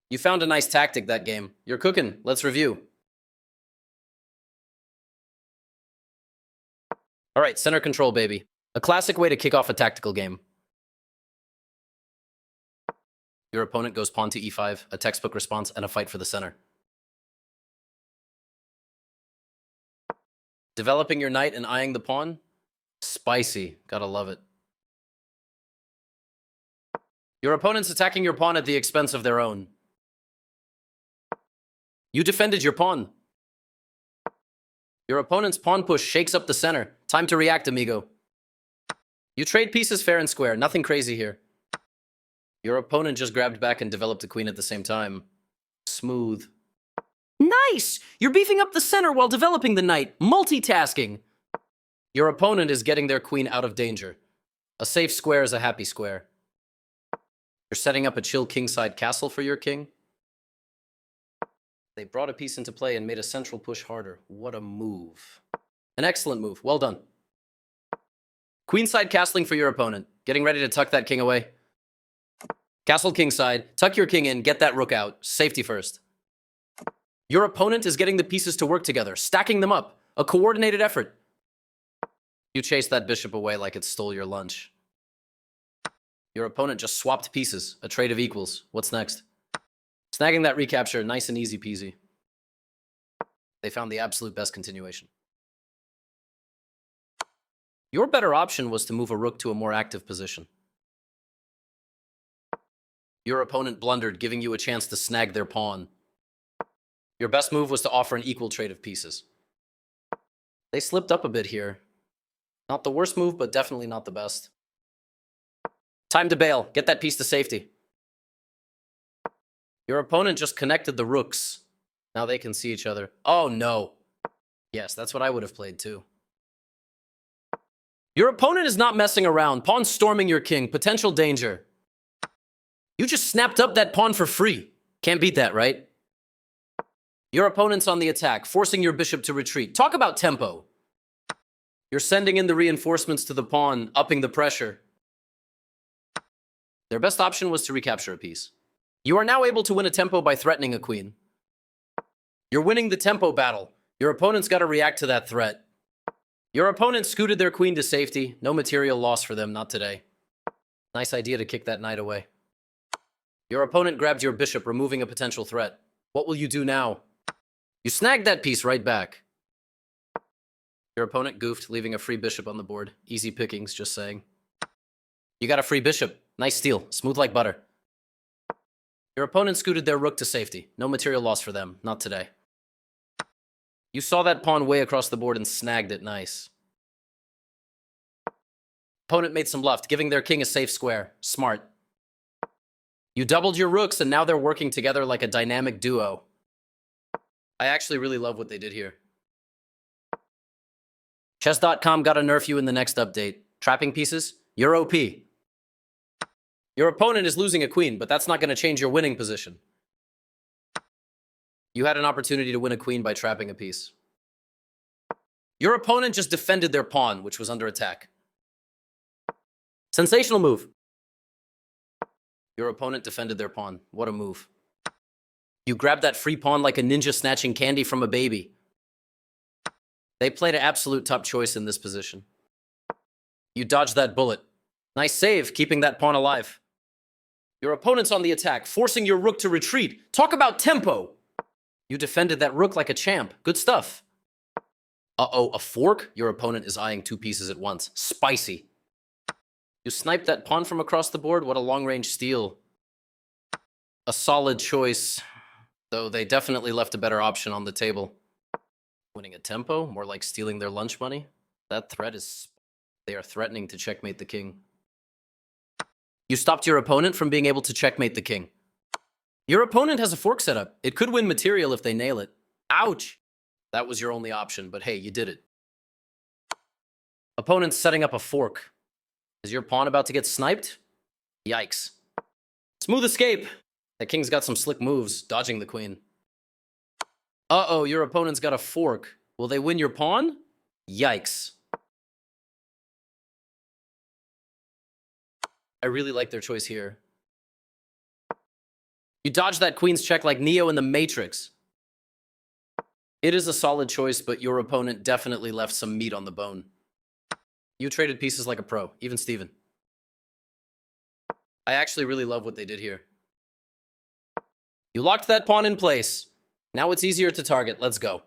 You found a nice tactic that game. You're cooking. Let's review. All right, center control, baby. A classic way to kick off a tactical game. Your opponent goes pawn to e5, a textbook response, and a fight for the center. Developing your knight and eyeing the pawn? Spicy. Gotta love it. Your opponent's attacking your pawn at the expense of their own. You defended your pawn. Your opponent's pawn push shakes up the center. Time to react, amigo. You trade pieces fair and square. Nothing crazy here. Your opponent just grabbed back and developed a queen at the same time. Smooth. Nice! You're beefing up the center while developing the knight. Multitasking. Your opponent is getting their queen out of danger. A safe square is a happy square. You're setting up a chill kingside castle for your king. They brought a piece into play and made a central push harder. What a move. An excellent move. Well done. Queenside castling for your opponent. Getting ready to tuck that king away. Castle kingside. Tuck your king in. Get that rook out. Safety first. Your opponent is getting the pieces to work together. Stacking them up. A coordinated effort. You chase that bishop away like it stole your lunch. Your opponent just swapped pieces. A trade of equals. What's next? Snagging that recapture. Nice and easy peasy. They found the absolute best continuation. Your better option was to move a rook to a more active position. Your opponent blundered, giving you a chance to snag their pawn. Your best move was to offer an equal trade of pieces. They slipped up a bit here. Not the worst move, but definitely not the best. Time to bail. Get that piece to safety. Your opponent just connected the rooks. Now they can see each other. Oh, no. Yes, that's what I would have played too. Your opponent is not messing around. Pawn storming your king. Potential danger. You just snapped up that pawn for free. Can't beat that, right? Your opponent's on the attack, forcing your bishop to retreat. Talk about tempo. You're sending in the reinforcements to the pawn, upping the pressure. Their best option was to recapture a piece. You are now able to win a tempo by threatening a queen. You're winning the tempo battle. Your opponent's got to react to that threat. Your opponent scooted their queen to safety. No material loss for them, not today. Nice idea to kick that knight away. Your opponent grabbed your bishop, removing a potential threat. What will you do now? You snagged that piece right back. Your opponent goofed, leaving a free bishop on the board. Easy pickings, just saying. You got a free bishop. Nice steal. Smooth like butter. Your opponent scooted their rook to safety. No material loss for them. Not today. You saw that pawn way across the board and snagged it. Nice. Opponent made some left, giving their king a safe square. Smart. You doubled your rooks, and now they're working together like a dynamic duo. I actually really love what they did here. Chess.com gotta nerf you in the next update. Trapping pieces? You're OP. Your opponent is losing a queen, but that's not going to change your winning position. You had an opportunity to win a queen by trapping a piece. Your opponent just defended their pawn, which was under attack. Sensational move. Your opponent defended their pawn. What a move. You grabbed that free pawn like a ninja snatching candy from a baby. They played an absolute top choice in this position. You dodged that bullet. Nice save, keeping that pawn alive. Your opponent's on the attack, forcing your rook to retreat. Talk about tempo. You defended that rook like a champ. Good stuff. Uh-oh, a fork? Your opponent is eyeing two pieces at once. Spicy. You sniped that pawn from across the board. What a long-range steal. A solid choice, though they definitely left a better option on the table. Winning a tempo? More like stealing their lunch money? That threat is... They are threatening to checkmate the king. You stopped your opponent from being able to checkmate the king. Your opponent has a fork set up. It could win material if they nail it. Ouch! That was your only option, but hey, you did it. Opponent's setting up a fork. Is your pawn about to get sniped? Yikes. Smooth escape. That king's got some slick moves, dodging the queen. Uh-oh, your opponent's got a fork. Will they win your pawn? Yikes. I really like their choice here. You dodged that queen's check like Neo in the Matrix. It is a solid choice, but your opponent definitely left some meat on the bone. You traded pieces like a pro, even Steven. I actually really love what they did here. You locked that pawn in place. Now it's easier to target. Let's go.